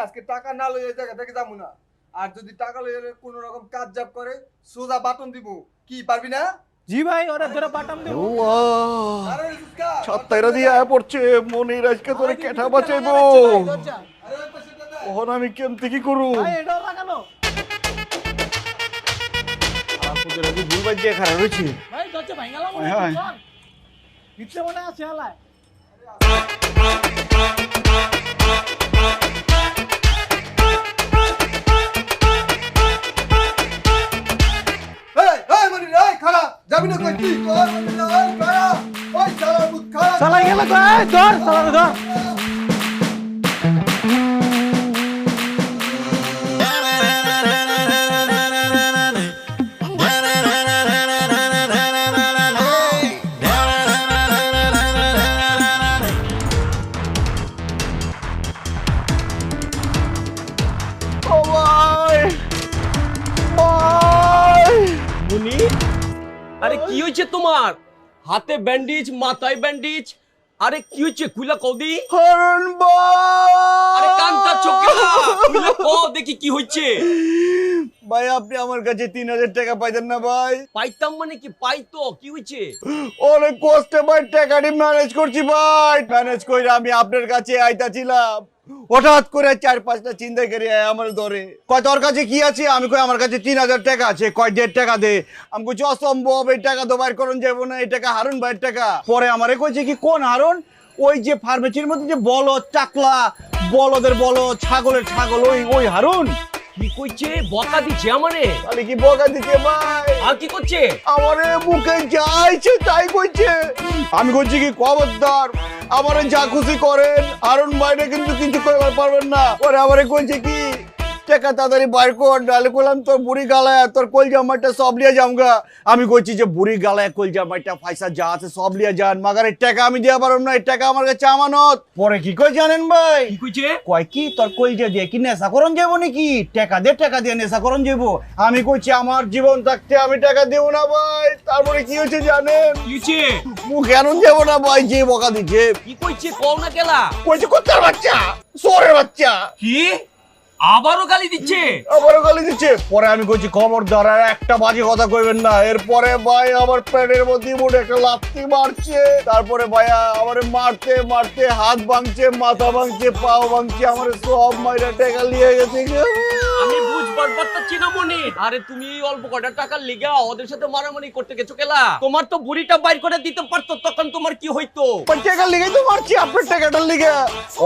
আজকে টাকা না লইয়া জায়গা থেকে যাবো না। আর যদি টাকা লইয়া কোন রকম কাজ জাব করে সোজা বাটন দিব। কি পারবি না? জি ভাই, ওরে ধরে বাটাম দেব। ছাত্তাইরা দিয়ে আয়া পড়ছে, মনির আজকে তোরে কেঠা বাঁচাইবো। ওহন আমি কেমতে কি করু? ভাই এটাও লাগানো। আর তোদের আমি ভুল বাজিয়ে খারাপ হয়েছি। ভাই দরজা ভাঙালাম মনে হয়। হয়। নিচে মনে আছে হালায়। যাবি না কই কি কর খাড়া ওই শালা মুখ খাড়া চালাই গেল কই ধর চালা ধর। ও ভাই ভাই মুনি, আরে কি হয়েছে তোমার? হাতে ব্যান্ডেজ, মাথায় ব্যান্ডেজ, আরে কি হয়েছে? খুইলা কও দি। হরণ আরে কান্তা চোখে না, খুইলা কও দেখি কি হয়েছে। ভাই আপনি আমার কাছে 3000 টাকা পাইতেন না ভাই? পাইতাম মানে কি? পাইতো, কি হয়েছে? অনেক কষ্টে ভাই টাকাটি ম্যানেজ করছি ভাই। ম্যানেজ করে আমি আপনার কাছে আইতাছিলাম, হঠাৎ করে 4-5টা চিন্তা করে আমার ধরে কয় তোর কাছে কি আছে? আমি কই আমার কাছে 3000 টাকা আছে। কয় 1.5 টাকা দে। আমি কইছি অসম্ভব, এই টাকা তো বাইর করুন যাবো না, এই টাকা হারুন ভাইয়ের টাকা। পরে আমারে কইছে কি কোন হারুন? ওই যে ফার্মেসির মধ্যে যে বলদ টাকলা, বলদের বলদ, ছাগলের ছাগল, ওই হারুন। কি কইছে? বকা দিচ্ছে আমারে? তাহলে কি বকা দিছে ভাই? আর কি করছে? আমারে মুখে যাইছে তাই কইছে। আমি কইছি কি খবরদার আমারে যা খুশি করেন, হারুন ভাইরে কিন্তু কিছু কইবার পারবেন না। পরে আমারে কইছে কি টাকা তাড়াতাড়ি বাইর কর, নাহলে কইলাম তোর বুড়ি গালায় তোর কলজা মাইটা সব লিয়া যামগা। আমি কইছি যে বুড়ি গালায় কলজা মাইটা পয়সা যা আছে সব লিয়া যান, মাগার এই টাকা আমি দিয়া পারব না, এই টাকা আমার কাছে আমানত। পরে কি কই জানেন ভাই? কি কইছে? কয় কি তোর কলজা দিয়ে কি নেশা করন যাবো নাকি? টাকা দিয়ে নেশা করন যাবো। আমি কইছি আমার জীবন থাকতে আমি টাকা দেব না ভাই। তারপরে কি হয়েছে জানেন? কি হয়েছে? মুখ কেন যাবো না ভাই, যে বকা দিচ্ছে। কি কইছে? কও না কেলা। কইছে কোথার বাচ্চা, সোরের বাচ্চা। কি আবারও গালি দিচ্ছে? আবারও গালি দিচ্ছে। পরে আমি কইছি খবরদার আর একটা বাজে কথা কইবেন না। এরপরে ভাই আমার পেটের মধ্যে মুড়ে একটা লাথি মারছে। তারপরে ভাইয়া আমারে মারতে মারতে হাত ভাঙছে, মাথা ভাঙছে, পাও ভাঙছে, আমার সব মাইরা টাকা লিয়ে গেছে। আমি বুঝবার পারতাছি না মনি। আরে তুমি এই অল্প কটা টাকার লিগা ওদের সাথে মারামারি করতে গেছো কেলা? তোমার তো বুড়িটা বাইর করে দিতে পারতো, তখন তোমার কি হইতো? টাকার লিগেই তো মারছি, আপনার টাকাটার লিগে।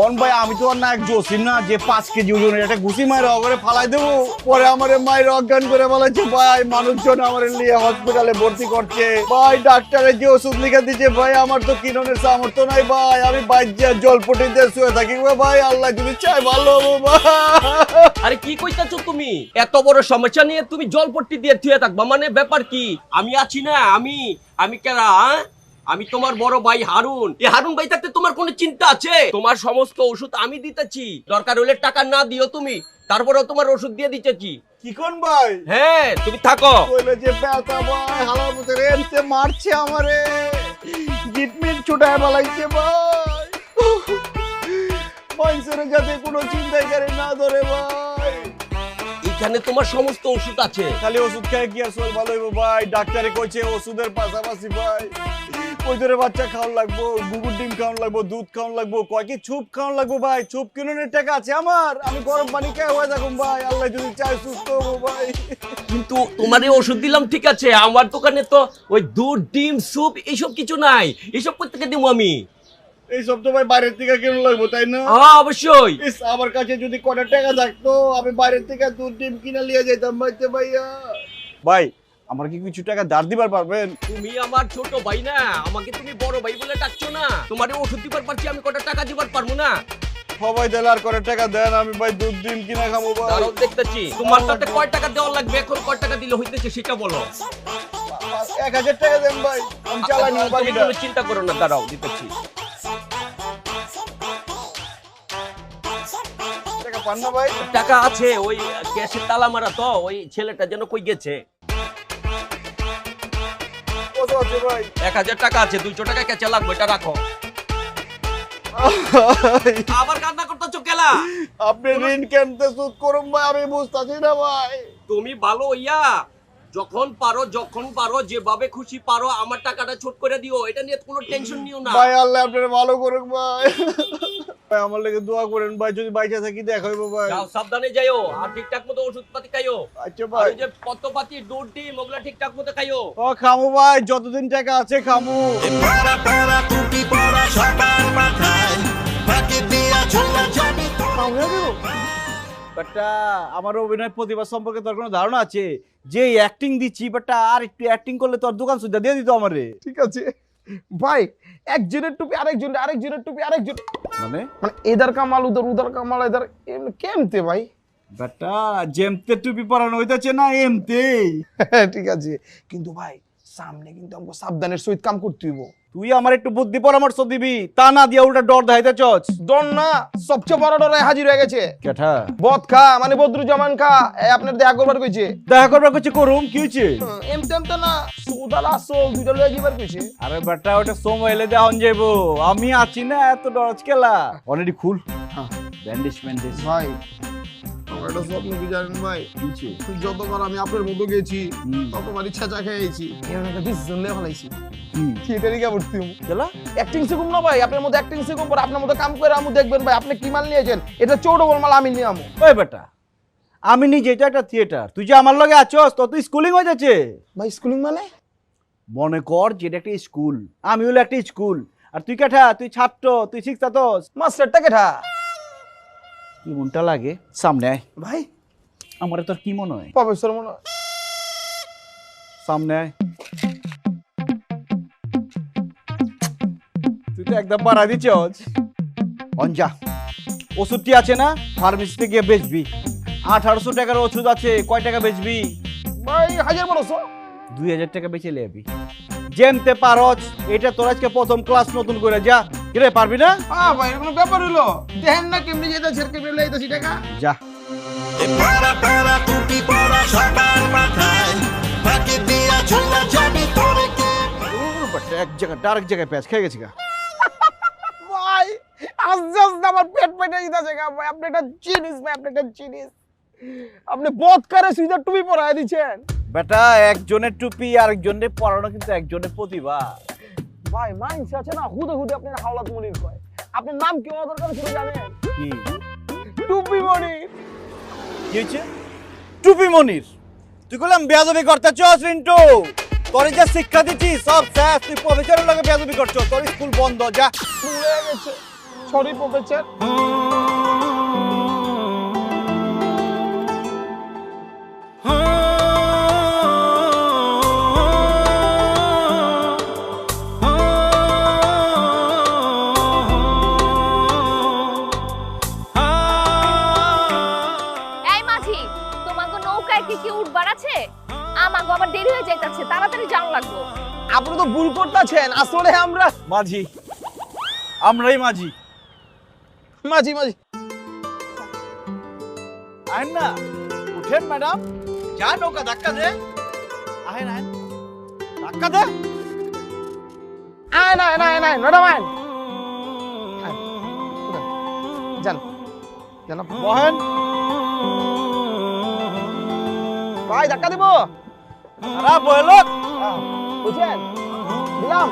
অন ভাই আমি তো আর না এক জোসিন না যে 5 কেজি ওজনের একটা ঘুষি মাইরা ওরে ফালাই দেবো। পরে আমারে মায়ের অজ্ঞান করে বলেছে ভাই মানুষজন আমার নিয়ে হসপিটালে ভর্তি করছে ভাই। ডাক্তারে যে ওষুধ লিখে দিচ্ছে ভাই আমার তো কিননের সামর্থ্য নাই ভাই। আমি বাইরে জলপটি দিয়ে শুয়ে থাকি ভাই, আল্লাহ যদি চাই ভালো হবো ভাই। আরে কি কইতাছো তুমি? এত বড় সমস্যা নিয়ে তুমি জলপট্টি দিয়ে থুয়ে থাকবা মানে ব্যাপার কি? আমি আছি না, আমি কেরা? আমি তোমার বড় ভাই হারুন। এই হারুন ভাই থাকতে তোমার কোনো চিন্তা আছে? তোমার সমস্ত ওষুধ আমি দিতেছি, দরকার হলে টাকা না দিও তুমি, তারপরেও তোমার ওষুধ দিয়ে দিতেছি। কি কোন ভাই? হ্যাঁ তুমি থাকো। কইলে যে ব্যথা ভাই হালার মতো রেনতে মারছে আমারে, জিটমিট ছুটায় বালাইছে ভাই। মানুষের যাতে কোনো চিন্তাই করে না ধরে ভাই। এখানে তোমার সমস্ত ওষুধ আছে। খালি ওষুধ খেয়ে কি আর শরীর ভালো হইব ভাই? ডাক্তারে কইছে ওষুধের পাশাপাশি ভাই ওই ধরে বাচ্চা খাওয়ান লাগবো, গুগুর ডিম খাওয়ান লাগবো, দুধ খাওয়ান লাগবো, কয় কি ছুপ খাওয়ান লাগবো ভাই। ছুপ কিনোনের টাকা আছে আমার, আমি গরম পানি খেয়ে হয়ে থাকুম ভাই, আল্লাহ যদি চাই সুস্থ হবো ভাই। কিন্তু তোমার এই ওষুধ দিলাম ঠিক আছে, আমার দোকানে তো ওই দুধ ডিম স্যুপ এইসব কিছু নাই। এইসব কোথেকে দেবো আমি? এই সব তো ভাই বাইরের থেকে কিনে লাগবো তাই না? হ্যাঁ অবশ্যই। আমার কাছে যদি কটা টাকা থাকতো আমি বাইরের থেকে দুধ ডিম কিনে নিয়ে যেতাম ভাইতে ভাইয়া। ভাই আমার কি কিছু টাকা ধার দিবার পারবেন? তুমি আমার ছোট ভাই না, আমাকে তুমি বড় ভাই বলে ডাকছো না? তোমার ওষুধ দিবার পারছি, আমি কটা টাকা দিবার পারবো না? সবাই দিলে আর করে টাকা দেন, আমি ভাই দুধ ডিম কিনে খাবো ভাই। দাঁড়াও দেখতেছি তোমার তাতে কয় টাকা দেওয়া লাগবে, এখন কয় টাকা দিলে হইতেছে সেটা বলো। 1000 টাকা দেন ভাই, আমি চালাই নিব তুমি বাকিটা। কোনো চিন্তা করো না, দাঁড়াও দিতেছি। টাকা পান না ভাই? টাকা আছে, ওই গ্যাসের তালা মারা তো, ওই ছেলেটা যেন কই গেছে। কত আছে ভাই? 1000 টাকা আছে, 200 টাকা কেচা লাগবে, এটা রাখো। আবার কান্না করতেছো কেলা? আপনি ঋণ কেমতে সুদ করুন ভাই, আমি বুঝতাছি না ভাই। তুমি ভালো হইয়া যখন পারো যেভাবে খুশি পারো আমার টাকাটা ছোট করে দিও, এটা নিয়ে কোনো টেনশন নিও না। ভাই আল্লাহ আপনার ভালো করুক ভাই। ভাই আমার লাগি দোয়া করেন ভাই, যদি বাইচা থাকি দেখা হইব ভাই। যাও সাবধানে যাইও, আর ঠিকঠাক মতো ওষুধপাতি খাইও। আচ্ছা আর ভাই। ওই যে পত্রপাতি দুধ ডিম ওগুলা ঠিকঠাক মতো খাইও। ও খামু ভাই, যতদিন টাকা আছে খামু। বাটটা আমার অভিনয় প্রতিভা সম্পর্কে তোর কোনো ধারণা আছে? যে অ্যাক্টিং দিচ্ছি বাটটা আর একটু অ্যাক্টিং করলে তোর দোকান সুদ্ধা দিয়ে দিত আমারে। ঠিক আছে ভাই, একজনের টুপি আরেকজনের টুপি আরেকজন, মানে মানে এদার কামাল উদার কামাল এদার, কেমতে ভাই? বাটটা যেমতে টুপি পরানো হইতাছে না এমতেই। ঠিক আছে, কিন্তু ভাই সামনে কিন্তু আমাকে সাবধানের সহিত কাম করতে হইব। তুই আমার একটু বুদ্ধি পরামর্শ দিবি, তা না দিয়া উল্টা ডর দেখাইতে চস। ডর না, সবচেয়ে বড় ডরে হাজির হয়ে গেছে। কেঠা বদ খা মানে বদরুজ্জামান খা, আপনার দেখা করবার কইছে। দেখা করবার কিছু করুম, কি হয়েছে? এমতে না, সুদাল আসল দুইটা লয়ে যাবার কইছে। আরে বেটা ওটা সময় দেওয়া যাইব, আমি আছি না, এত ডরজ কেলা। অলরেডি খুল ব্যান্ডেজ ব্যান্ডেজ। ভাই আমার একটা স্বপ্ন কি জানেন ভাই? কিছে যতবার আমি আপনার মতো গেছি হুম। ততবার ইচ্ছা চা খেয়েছি, এমন একটা ডিসিশন নিয়ে ফেলাইছি কি থিয়েটারে গিয়ে ভর্তি হবো। কেলা? অ্যাক্টিং শিখুম না ভাই, আপনার মতো অ্যাক্টিং শিখুম, পর আপনার মতো কাম করে আমু দেখবেন ভাই আপনি কি মাল নিয়েছেন, এটা চৌডবল মাল আমি নিয়ে আমু। ওই বেটা আমি নিজে, এটা একটা থিয়েটার, তুই যে আমার লগে আছস তো তুই স্কুলিং হয়ে যাচ্ছে। ভাই স্কুলিং মানে? মনে কর যে এটা একটা স্কুল, আমি হলো একটা স্কুল, আর তুই কেঠা, তুই ছাত্র, তুই শিখতাতস। মাস্টারটা কেঠা? কি মনটা লাগে, সামনে আয়। ভাই আমার তোর কি মনে হয়? প্রফেসর মনে হয়। সামনে আয়। তুই তো একদম বাড়া দিচ্ছস। অঞ্জা ওষুধটি আছে না, ফার্মেসিতে গিয়ে বেচবি। 1800 টাকার ওষুধ আছে, কয় টাকা বেচবি? ভাই 1000 2000 টাকা বেচে লেবি। যেমতে পারছ, এটা তোর আজকে প্রথম ক্লাস নতুন করে যা। কিরে পারবি না? হ্যাঁ ভাই কোনো ব্যাপার হইলো, দেখেন না কেমনি যেতে ছেড়ে কেমনি লইতেছি টাকা। যা। এক জায়গায় ডাইরেক্ট জায়গায় প্যাচ খেয়ে গেছি গা। ভাই আস্তে আস্তে আমার পেট পেটে দিতেছে গা ভাই, আপনি একটা জিনিস ভাই, আপনি একটা জিনিস, আপনি বদকারে সুইদা টুপি পরায় দিচ্ছেন। বেটা একজনের টুপি আরেকজনের পরানো কিন্তু একজনের প্রতিভা। ভাই মাইন্স আছে না, হুদে হুদে আপনার হাওলাত মনির কয়। আপনার নাম কি হওয়া দরকার ছিল জানেন? কি টুপি মনির। কি হয়েছে? টুপি মনির? তুই বললাম বেয়াদবি করতে চস রিন্টু, তোর যে শিক্ষা দিচ্ছি সব শেষ, তুই প্রফেসরের লগে বেয়াদবি করছো, তোর স্কুল বন্ধ, যা। ভুলে গেছে, সরি প্রফেসর। এই মাঝি, তোমাকে নৌকায় কি কি উঠবার আছে? আমাকে আবার দেরি হয়ে যাইতাছে, তাড়াতাড়ি যাও লাগবো। আপনি তো ভুল করতেছেন, আসলে আমরা মাঝি, আমরাই মাঝি। মাঝি মাঝি। আহেন না, উঠেন ম্যাডাম, যা নৌকা ধাক্কা দে। আহেন আহেন, ধাক্কা দে। আয় না না না ম্যাডাম আয়। জান জান বহেন। ভাই ধাক্কা দিব। খারাপ হলো। বুঝছেন? দিলাম।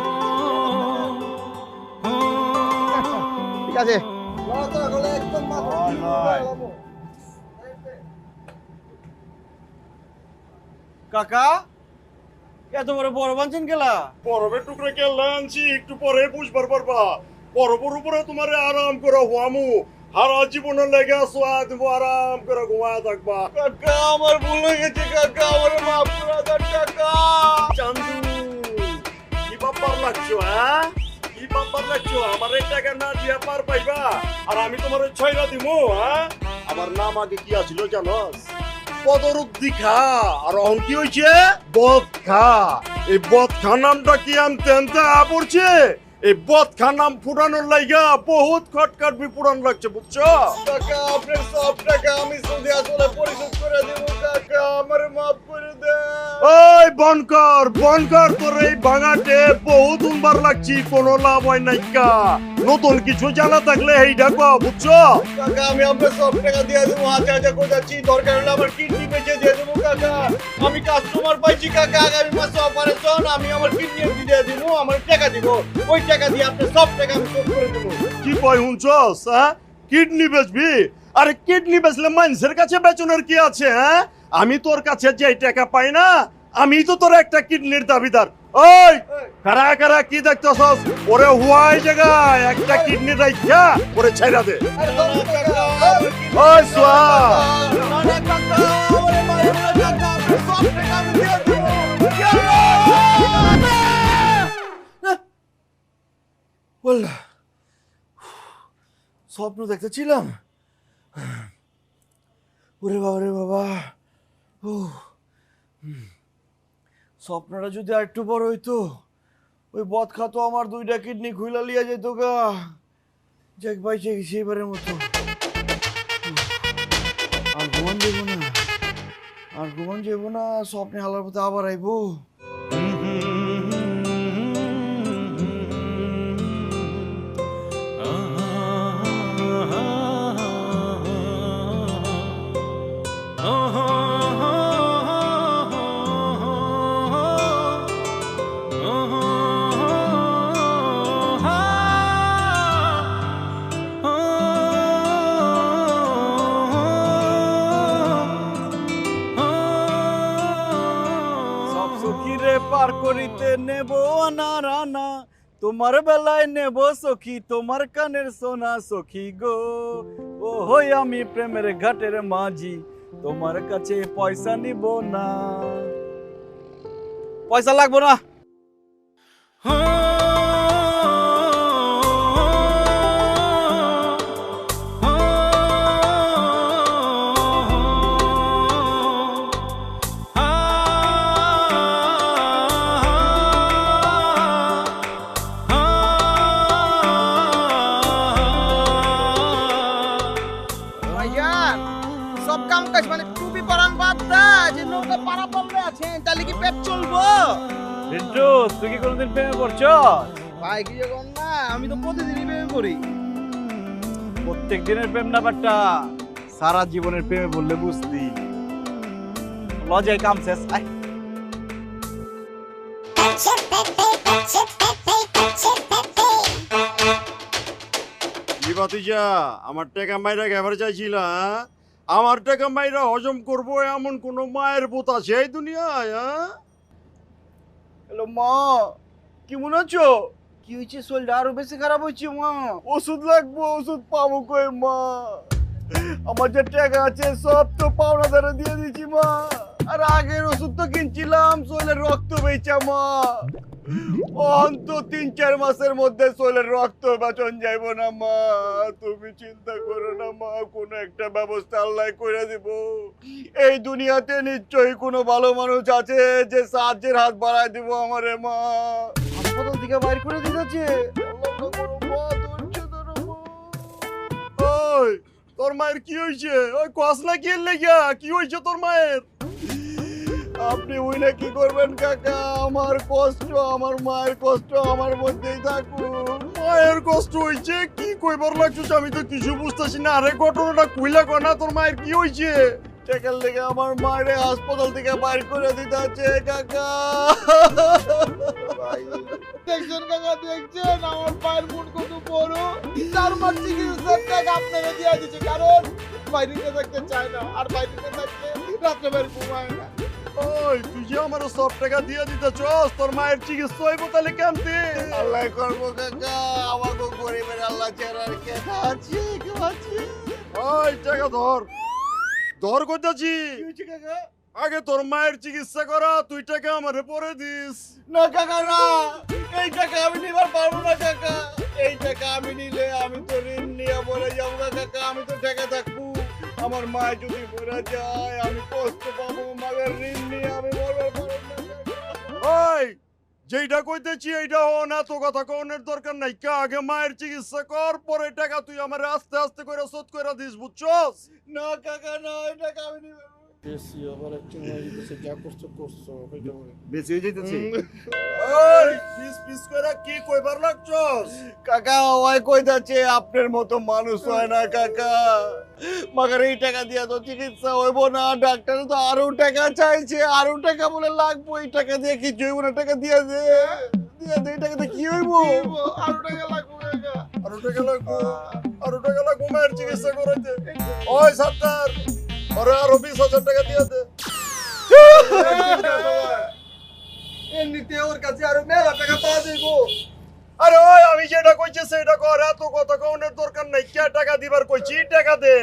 ঠিক আছে। লড়াচড়া করলে একদম মাথা ও নয়। কাকা এত বড় বড় বানছেন কেলা? বরফের টুকরা কেলা আনছি, একটু পরে বুঝবার পারবা। বরফের উপরে তোমার আরাম করে ঘুমামু, হারা জীবনের লেগে আসো, দেবো আরাম করে ঘুমায় থাকবা। কাকা আমার ভুল হয়ে গেছে, কাকা আমার মাফ করে দেন কাকা। চান্দু কি ব্যাপার লাগছো, হ্যাঁ? কি ভাববার লাগছো আমার এই টাকা না দিয়া পার পাইবা আর আমি তোমার ছয়রা দিমু হ্যাঁ আমার নাম আগে কি আছিল জানোস পদরুদ্ধি খা আর অহন কি হইছে বদ খা এই বদ খা নামটা কি আনতে আনতে পড়ছে এই বদ খা নাম ফুটানোর লাইগা বহুত খটকাট পুরান লাগছে বুঝছো কাকা আপনার সব টাকা আমি সুদে আসলে পরিশোধ করে দেব কাকা আমার মাফ করে দেন। ওই বনকর তোর এই ভাঙাটে বহুত উনবার লাগছি কোনো লাভ হয় নাই কা নতুন কিছু জানা থাকলে এইটা কও বুঝছো কাকা আমি আপনার সব টাকা দিয়ে দেবো হাজার হাজার করে যাচ্ছি দরকার হলে আমার কিডনি বেঁচে দিয়ে দেবো কাকা আমি কাস্টমার পাইছি কাকা আগামী মাসে অপারেশন আমি আমার কিডনি দিয়ে দিব আমার টাকা দিব ওই টাকা দিয়ে আপনার সব টাকা আমি শোধ করে দেবো। কি কই হুনছস হ্যাঁ কিডনি বেচবি আরে কিডনি বেচলে মানুষের কাছে বেচনের কি আছে হ্যাঁ আমি তোর কাছে যে টাকা পাই না আমি তো তোর একটা কিডনির দাবিদার ওই কারা কারা কি দেখতেছস ওরে হুয়াই জায়গায় একটা কিডনি রাইখা ওরে ছাইরা দে আরে ধরুন কাকা, ওই সোয়া না, না, কাকা, আমারে মারেন না কাকা, আপনার সব টাকা আমি দিয়ে দেবো। বললা স্বপ্ন দেখতেছিলাম ওরে বাবা রে বাবা ও স্বপ্নটা যদি আর একটু বড় হইতো ওই বদ খাতো আমার দুইটা কিডনি খুইলা লিয়া যেত গা যাক বাইচে গেছি এবারের মতো আর ঘুমান যাবো না স্বপ্নে হালার মতো আবার আইবো পার করিতে নেব না রানা তোমার বেলায় নেব সখী তোমার কানের সোনা সখী গো ও হই আমি প্রেমের ঘাটের মাঝি তোমার কাছে পয়সা নিব না পয়সা লাগবো না সব কাম কাজ মানে টুপি পরান বাদ দা যে নৌকা পারা পড়লে আছেন তাহলে কি পেট চলবো রিন্টু তুই কি কোনোদিন প্রেমে পড়ছ ভাই কি যখন না আমি তো প্রতিদিনই প্রেমে পড়ি প্রত্যেক দিনের প্রেম না বাট্টা সারা জীবনের প্রেমে বললে বুঝতি লজায় কাম শেষ আয় কি বাতিজা আমার টাকা মাইরা গেবার চাইছিলা আমার টাকা মাইরা হজম করবো এমন কোন মায়ের বোত আছে এই দুনিয়ায় হ্যালো মা কেমন আছো কি হয়েছে শরীরটা আরো বেশি খারাপ হচ্ছে মা ওষুধ লাগবো ওষুধ পাবো কই মা আমার যে টাকা আছে সব তো পাওনা ধরে দিয়ে দিছি মা আর আগের ওষুধ তো কিনছিলাম শরীরের রক্ত বেচা মা অন্ত 3-4 মাসের মধ্যে শরীরের রক্ত বাঁচন যাইব না মা তুমি চিন্তা করো না মা কোনো একটা ব্যবস্থা আল্লাহ করে দিব এই দুনিয়াতে নিশ্চয়ই কোনো ভালো মানুষ আছে যে সাহায্যের হাত বাড়ায় দিব আমারে মা হাসপাতাল থেকে বাইর করে দিতেছে ওই তোর মায়ের কি হয়েছে ওই কস না কি লেগা কি হয়েছে তোর মায়ের আপনি উইলে কি করবেন কাকা আমার কষ্ট আমার মায়ের কষ্ট আমার মধ্যেই থাকুক মায়ের কষ্ট হয়েছে কি কইবার লাগছে আমি তো কিছু বুঝতেছি না আরে ঘটনাটা কইলা কয় না তোর মায়ের কি হয়েছে টাকার লেগে আমার মায়ের হাসপাতাল থেকে বাইর করে দিতেছে কাকা দেখছেন কাকা দেখছেন আমার পায়ের মন কত বড় 4 মাস চিকিৎসার টাকা আপনারা দিয়ে দিচ্ছে কারণ বাইরে থাকতে চায় না আর বাইরে থাকতে রাত্রে বের ঘুমায় না ওই তুই যে আমার সব টাকা দিয়ে দিতেছস তোর মায়ের চিকিৎসা হইব তাহলে কেমতে আল্লাহ করবো কাকা আমাকে গরিবের আল্লাহ চেরার কে আছে কেউ আছে ওই টাকা ধর ধর কইতাছি কি হয়েছে কাকা আগে তোর মায়ের চিকিৎসা করা, তুই টাকা আমারে পরে দিস। না কাকা না, এই টাকা আমি নিবার পারবো না কাকা। এই টাকা আমি নিলে আমি তো ঋণ নিয়ে বলে যাবো না কাকা। আমি তো টাকা থাকবো, আমার মা যদি মরে যায় আমি কষ্ট পাবো। মায়ের ঋণ নিয়ে আমি বলবার পারবো না কাকা। ওই যেইটা কইতেছি এইটা হ না, তো কথা কনের দরকার নাই। কা আগে মায়ের চিকিৎসা কর, পরে টাকা তুই আমার আস্তে আস্তে করে শোধ করে দিস, বুঝছস? না কাকা না, এই টাকা আমি নিব। বেশি আবার একটু মারি দিছে, যা করছো করছো হইতে পারে। বেশি হয়ে যেতেছে ওই পিস পিস করে কি কইবার লাগছস? কাকা। ওই কই যাচ্ছে আপনার মতো মানুষ হয় না কাকা। মাগার এই টাকা দিয়া তো চিকিৎসা হইব না। ডাক্তার তো আরো টাকা চাইছে, আরো টাকা বলে লাগবো। এই টাকা দিয়ে কিছু হইব না, টাকা দিয়া দে, দিয়া দে। এই টাকাতে কি হইব? আরো টাকা লাগবে কাকা। আরো টাকা লাগবো, আরো টাকা লাগবো মায়ের চিকিৎসা করাইতে। ওই সাত্তার, ওরে আরো 20,000 টাকা দিয়ে দে। এমনিতে ওর কাছে আরো মেলা টাকা পাওয়া যাইবো। আরে ওই আমি যেটা কইছি সেটা কর, এত কথা কনের দরকার নাই। কে টাকা দিবার কইছি, টাকা দে।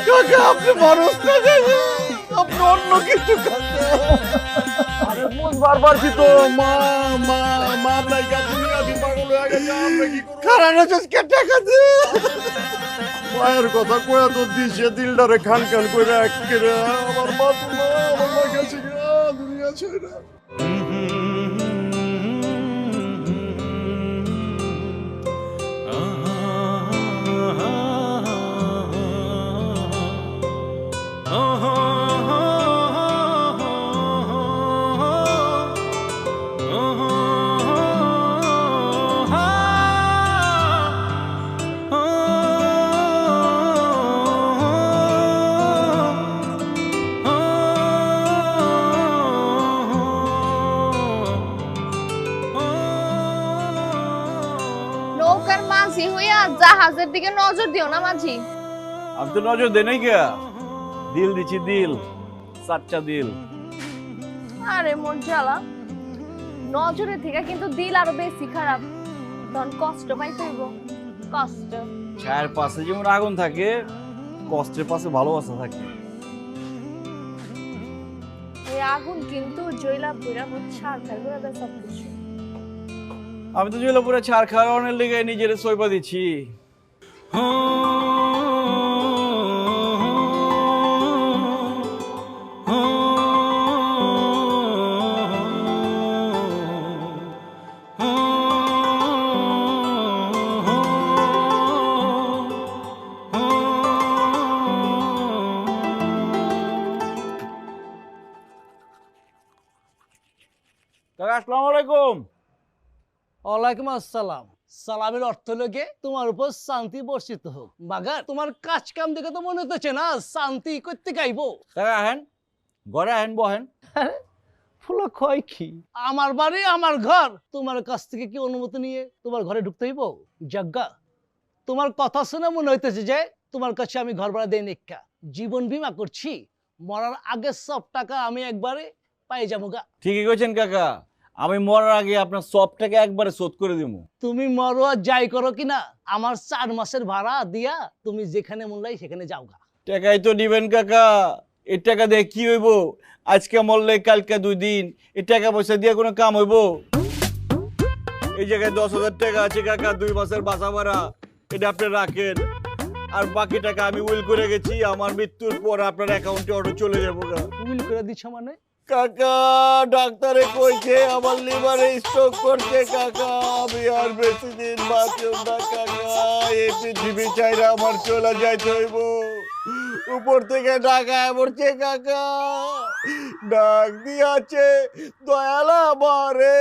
কাকা আপনি মানুষ না কাকা, আপনি অন্য কিছু কাকা। আরে মন বারবার কি তো মা মা মার লাইগা তুমি আদি পাগল হয়ে গেছে। আমরা কি করব? কারণ হচ্ছে টাকা দে। মায়ের কথা কয়া তো দিছে, দিলটারে খান খান কইরা একেরে। আমার মা তো মা, আমার মা গেছে গা, দুনিয়া ছেড়ে। নৌকার মাঝি হইয়া জাহাজের দিকে নজর দিও না মাঝি। আমি তো নজর দেই নাই কে, দিল দিছি দিল, সাচ্চা দিল। আরে মোর জ্বালা, নজরে থেকে কিন্তু দিল আরো বেশি খারাপ। তখন কষ্ট পাইতে হইব, কষ্ট। ছায়ের পাশে যেমন আগুন থাকে, কষ্টের পাশে ভালোবাসা থাকে। এই আগুন কিন্তু জয়লা পুরা ছাড় খাই করে দেয় সবকিছু। আমি তো জেলাপুরে ছাড় খাওয়ানোর লেগে নিজের সইপা দিচ্ছি। কাকা আসসালামু আলাইকুম। ওয়ালাইকুম আসসালাম। সালামের অর্থ লগে তোমার উপর শান্তি বর্ষিত হোক। বাগার তোমার কাজ কাম দেখে তো মনে হচ্ছে না শান্তি করতে গাইবো। কাকা আহেন, ঘরে আহেন, বহেন। ফুলো কয় কি, আমার বাড়ি আমার ঘর, তোমার কাছ থেকে কি অনুমতি নিয়ে তোমার ঘরে ঢুকতে হইব? যজ্ঞা, তোমার কথা শুনে মনে হইতেছে যে তোমার কাছে আমি ঘর ভাড়া দেই নিকা। জীবন বীমা করছি, মরার আগে সব টাকা আমি একবারে পাই যাবো গা। ঠিকই কইছেন কাকা, আমি মরার আগে আপনার সব টাকা একবারে শোধ করে দিব। তুমি মরো আর যাই করো কিনা, আমার 4 মাসের ভাড়া দিয়া তুমি যেখানে মন লাই সেখানে যাও গা। টাকাই তো দিবেন কাকা, এই টাকা দিয়ে কি হইব? আজকে মরলে কালকে 2 দিন, এই টাকা পয়সা দিয়ে কোনো কাম হইব? এই জায়গায় 10,000 টাকা আছে কাকা, 2 মাসের বাসা ভাড়া, এটা আপনি রাখেন। আর বাকি টাকা আমি উইল করে গেছি, আমার মৃত্যুর পর আপনার অ্যাকাউন্টে অটো চলে যাবো গা। উইল করে দিচ্ছ মানে? কাকা ডাক্তারে কইছে আমার লিভারে স্ট্রোক করছে কাকা। আমি আর বেশি দিন বাঁচব না কাকা। এই পৃথিবী চাইরা আমার চলে যাইতে হইব। উপর থেকে ডাকা পড়ছে কাকা, ডাক দিয়াছে দয়ালা আমারে,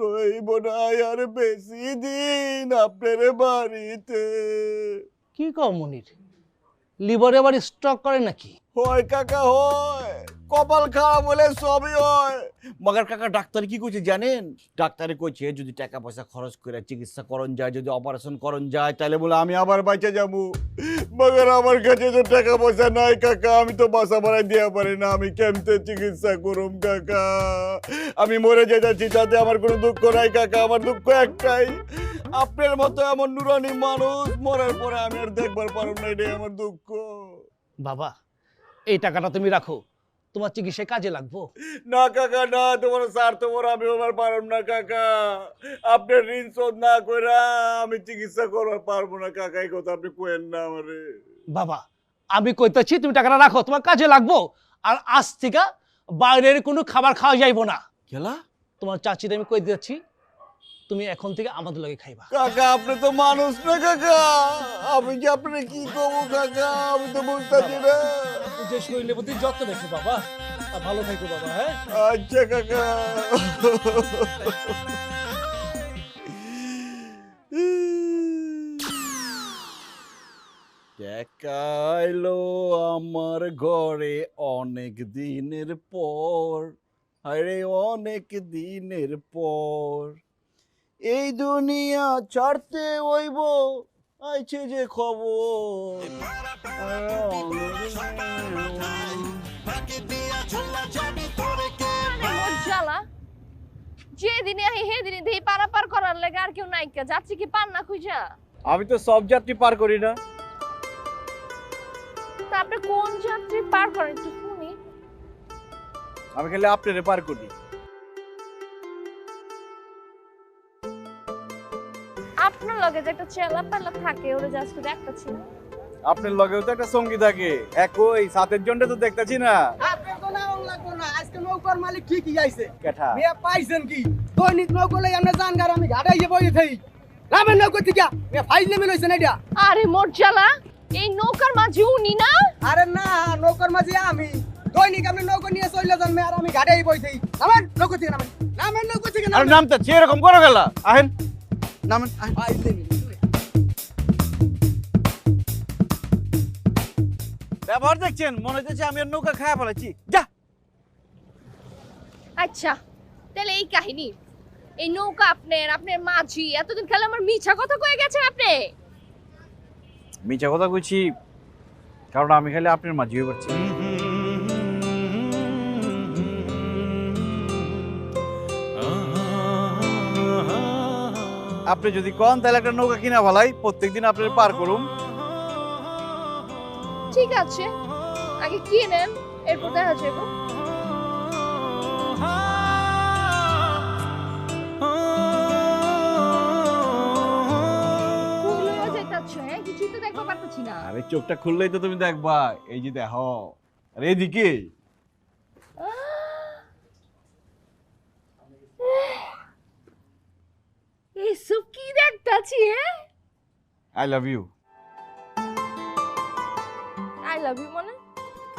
রইব না আর বেশি দিন আপনার বাড়িতে। কি কও মনির, লিভারে আবার স্ট্রোক করে নাকি? হয় কাকা হয়, কপাল খারাপ হলে সবই হয়। মগার কাকা ডাক্তার কি কইছে জানেন? ডাক্তারে কইছে যদি টাকা পয়সা খরচ করে চিকিৎসা করন যায়, যদি অপারেশন করন যায়, তাহলে বলে আমি আবার বাইচে যাবো। মগার আমার কাছে তো টাকা পয়সা নাই কাকা, আমি তো বাসা ভাড়া দিয়া পারি না, আমি কেমতে চিকিৎসা করুম কাকা? আমি মরে যাচ্ছি, তাতে আমার কোনো দুঃখ নাই কাকা, আমার দুঃখ একটাই, আপনার মতো এমন নুরানি মানুষ মরার পরে আমি আর দেখবার পারব না, এটাই আমার দুঃখ। বাবা এই টাকাটা তুমি রাখো, তোমার চিকিৎসায় কাজে লাগবো। না কাকা না, তোমার স্যার তোমার আমি আমার পারব না কাকা, আপনার ঋণ শোধ না কইরা আমি চিকিৎসা করবার পারবো না কাকা, এই কথা আপনি কইেন না আমারে। বাবা আমি কইতেছি তুমি টাকাটা রাখো, তোমার কাজে লাগবো। আর আজ থেকে বাইরের কোনো খাবার খাওয়া যাইবো না। খেলা তোমার চাচিটা আমি কই দিচ্ছি, তুমি এখন থেকে আমাদের লগে খাইবা। কাকা আপনি তো মানুষ না কাকা, আমি যে আপনার কি করবো কাকা, আমি তো বুঝতেছি না। যে শরীরের প্রতি যত্ন রেখো বাবা, আর ভালো থাকো বাবা। হ্যাঁ আচ্ছা কাকা। দেখাইলো আমার ঘরে অনেক দিনের পর, আরে অনেক দিনের পর এই দুনিয়া ছাড়তে হইব, আইছে যে খবর। জ্বালা যেদিনে আহি সেদিনে দেহি পারাপার করার লাগে আর কেউ নাই কে যাচ্ছি কি পান না খুঁজা? আমি তো সব যাত্রী পার করি না। তা আপনি কোন যাত্রী পার করেন একটু শুনি। আমি খালি আপনারে পার করি। আপনার লগে যে একটা চেলা পাল্লা থাকে ওরে জাস্ট একটা ছিল। আপনার লগেও তো একটা সঙ্গী থাকে, একই সাতের জন্য তো দেখতেছি না। আপনার তো না লাগবো না, আজকে নৌকার মালিক ঠিকই আইছে। কেঠা মেয়ে পাইছেন কি? দৈনিক নৌকা লই আমরা জান গার আমি ঘাটাই যে বইয়ে থাই। রামের নৌকা থেকে মেয়ে ফাইজ নেমে লইছেন এটা। আরে মোর জ্বালা, এই নৌকার মাঝি উনি না? আরে না, নৌকার মাঝি আমি। দৈনিক আপনি নৌকা নিয়ে চলে যান মেয়ে আর আমি ঘাটাই বই থাই। নামেন নৌকা থেকে নামেন, নামেন নৌকা থেকে আর নামেন। নামতে এরকম করো গেলা, আহেন নামেন। ফাইজ নেমে ব্যবহার দেখছেন, মনে হচ্ছে আমি আর নৌকা খায়া ফেলেছি। যা আচ্ছা তাহলে এই কাহিনী, এই নৌকা আপনার, আপনার মাঝি, এতদিন খেলে আমার মিছা কথা কয়ে গেছেন আপনি। মিছা কথা কইছি কারণ আমি খালি আপনার মাঝি হয়ে পারছি। আপনি যদি কোন তাহলে একটা নৌকা কিনা ভালাই, প্রত্যেকদিন আপনার পার করুম। ঠিক আছে আগে কিনে নেন, এরপর দেখা যাবে। কিছুই তো দেখতে পারতেছি না। আরে চোখটা খুললেই তো তুমি দেখবা, এই যে দেখো, আরে এদিকে। এসব কি দেখতাছি? হ্যাঁ I love you. I love you মানে?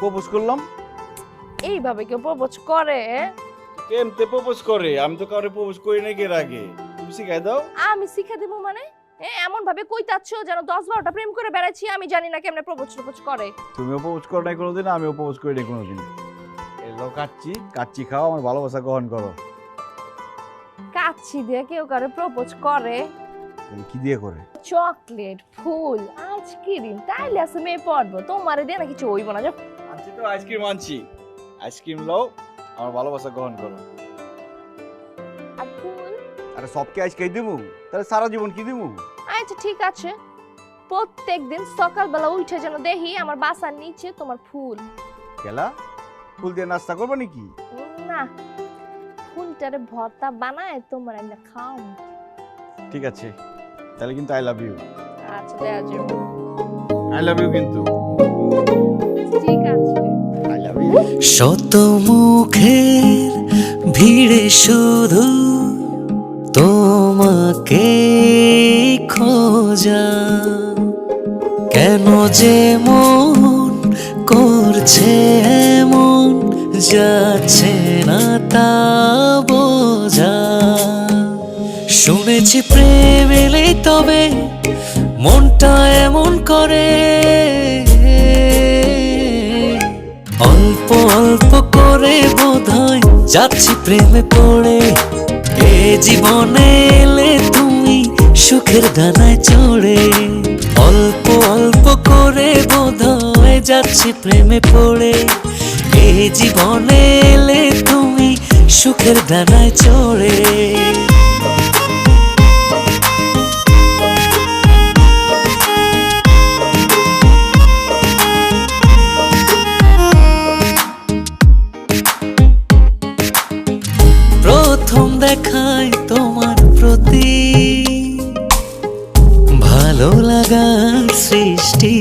প্রপোজ করলাম। এইভাবে কেউ প্রপোজ করে? কেমতে প্রপোজ করে? আমি তো কাউরে প্রপোজ করি না এর আগে, তুমি শিখাই দাও। আমি শিখা দেবো মানে? এমন ভাবে কইতাচ্ছ যেন 10-12টা প্রেম করে বেড়াচ্ছি, আমি জানি না কেমনে প্রপোজ করে। তুমিও প্রপোজ করো নাই কোনোদিন, আমিও প্রপোজ করি নাই কোনোদিন। এলো কাচ্চি, কাচ্চি খাও, আমার ভালোবাসা গ্রহণ করো। কাচ্চি দিয়ে কেউ কারে প্রপোজ করে? তুমি কি দিয়ে করে? চকলেট, ফুল, আইসক্রিম, তাইলে আছে মেয়ে পড়বো। তোমারে দিয়ে না কিছু হইব না। যাও আনছি তো আইসক্রিম আনছি, আইসক্রিম লও, আমার ভালোবাসা গ্রহণ করো। আর ফুল? আরে সবকে আইসক্রিম দিমু, তাহলে সারা জীবন কি দিমু? আচ্ছা ঠিক আছে, প্রত্যেকদিন সকালবেলা উঠে যেন দেখি আমার বাসার নিচে তোমার ফুল। গেলা ফুল দিয়ে নাস্তা করবো নাকি? না, ফুলটারে ভর্তা বানায় তোমার একটা খাও। ঠিক আছে, তাহলে কিন্তু আই লাভ ইউ। আচ্ছা দেয়া যাবে। আই লাভ ইউ কিন্তু। ঠিক আছে। I love you. শত মুখের ভিড়ে শুধু তোমাকে খোঁজা, কেন যে মন করছে এমন, যাচ্ছে না তা বোঝা। শুনেছি প্রেম এলে তবে মনটা এমন করে, যাচ্ছি প্রেমে পড়ে এ জীবনে এলে তুমি সুখের ডানায় চড়ে অল্প অল্প করে বোধহয় যাচ্ছি প্রেমে পড়ে এ জীবনে এলে তুমি সুখের ডানায় চড়ে প্রথম দেখায় তোমার প্রতি ভালো লাগার সৃষ্টি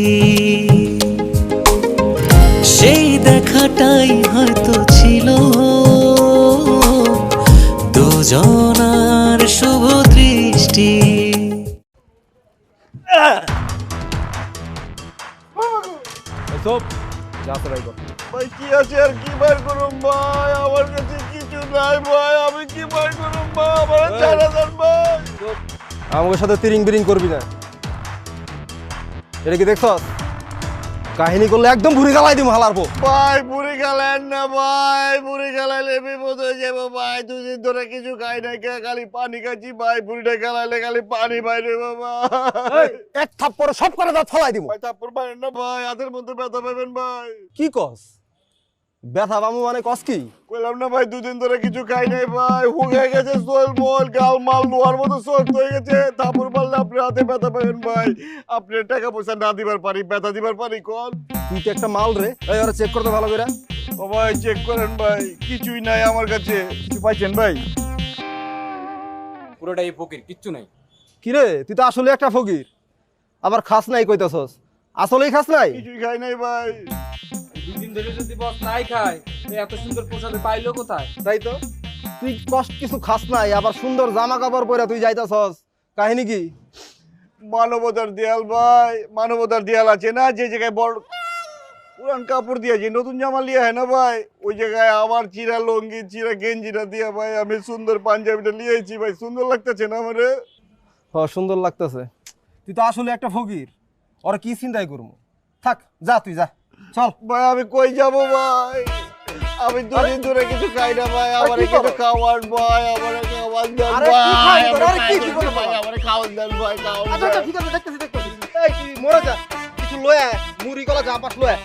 সেই দেখাটাই হয়তো ছিল দুজনার শুভ দৃষ্টি ভাই কি আছে আর কি বার করুম ভাই, আমার কাছে কিছু নাই ভাই, আমি কি বার করুম ভাই, আমার জানা যান ভাই। আমার সাথে তিরিং বিরিং করবি না। এটা কি দেখছস? কাহিনী করলে একদম ভুরি গালাই দিম হালারবো। ভাই বুড়ি খেলেন না ভাই, বুড়ি খেলাইলে বিপদ হয়ে যাবো ভাই, দুদিন ধরে কিছু খাই নাই, খালি পানি খাচ্ছি ভাই, বুড়িটা খেলাইলে খালি পানি বাইরে বাবা। এক থাপ্পড়ে সব করে দাঁত ফলাই দিব। ভাই থাপ্পড় পারেন না ভাই, হাতের মধ্যে ব্যথা পাবেন ভাই। কি কস? ব্যথা বামু মানে কস কি? কইলাম না ভাই, দুদিন ধরে কিছু খাই নাই ভাই, হুগে গেছে সোল মোল গাল মাল লোয়ার মতো সব হয়ে গেছে, থাপ্পড় পারলে আপনি হাতে ব্যথা পাবেন ভাই। আপনি টাকা পয়সা না দিবার পারি, ব্যথা দিবার পারি কোন? তুই তো একটা মাল রে। এই ওরা চেক করতে ভালো করে। ও ভাই চেক করেন ভাই, কিছুই নাই আমার কাছে। কিছু পাইছেন ভাই? পুরোটাই ফকির, কিচ্ছু নাই। কি রে, তুই তো আসলে একটা ফকির, আবার খাস নাই কইতাছস। আসলেই খাস নাই? কিছুই খাই নাই ভাই। দুদিন ধরে যদি বস নাই খায় তো এত সুন্দর প্রসাদ পাইলো কোথায়? তাই তো, তুই কষ্ট কিছু খাস নাই, আবার সুন্দর জামা কাপড় পরে তুই যাইতাছস। কাহিনী কি? মানবতার দেয়াল ভাই, মানবতার দেয়াল আছে না, যে জায়গায় বড় পুরান কাপড় দিয়েছি, নতুন জামা লিয়ে হয় না ভাই, ওই জায়গায় আমার চিরা লঙ্গি চিরা গেঞ্জিটা দিয়া ভাই আমি সুন্দর পাঞ্জাবিটা লিয়েছি ভাই। সুন্দর লাগতেছে না আমারে? হ্যাঁ সুন্দর লাগতেছে। তুই তো আসলে একটা ফকির, ওরা কি চিন্তাই করবো। থাক, যা তুই যা, চল। ভাই আমি কই যাব ভাই, আমি দুদিন ধরে কিছু খাই না ভাই, আমার কিছু খাওয়ার ভাই, আমার খাওয়ার দেন ভাই, আমার খাওয়ার দেন ভাই, খাওয়ার আচ্ছা আচ্ছা ঠিক আছে, দেখতেছি দেখতেছি। এই তুই মরে যা, কিছু লয়ে আয়, মুড়ি কলা যা পাস লয়ে।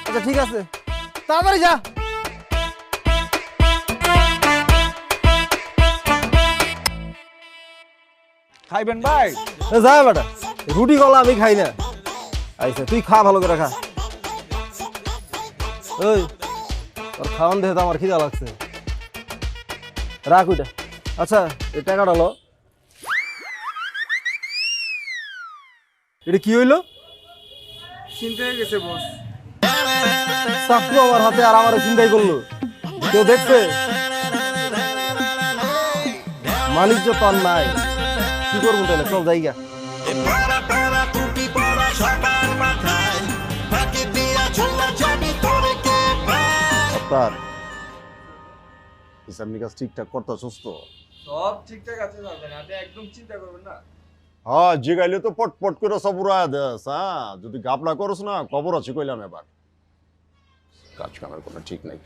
আচ্ছা ঠিক আছে, তাড়াতাড়ি যা। খাইবেন ভাই? যা বেটা, রুটি কলা আমি খাই না। আচ্ছা তুই খা, ভালো করে খা। ওই তোর খাওয়ান দেখে তো আমার খিদা লাগছে, রাখ ওইটা। আচ্ছা এই টাকাটা লো। এটা কি হইলো? চিন্তা হয়ে গেছে বস। চাকু আমার হাতে আর আমার চিন্তাই করলো। কেউ দেখছে? মালিক তো আর নাই, কি করবো তাহলে? চল জায়গা। আপনার হিসাব নিকাশ ঠিকঠাক করতেছস তো? সব ঠিকঠাক আছে, আপনি একদম চিন্তা করবেন না। হ্যাঁ জিগাইলে তো পট পট করে সব উড়ায় দেস। হ্যাঁ যদি গাপলা করস না খবর আছে কইলাম এবার। কাজ কামের কোনো ঠিক নাই।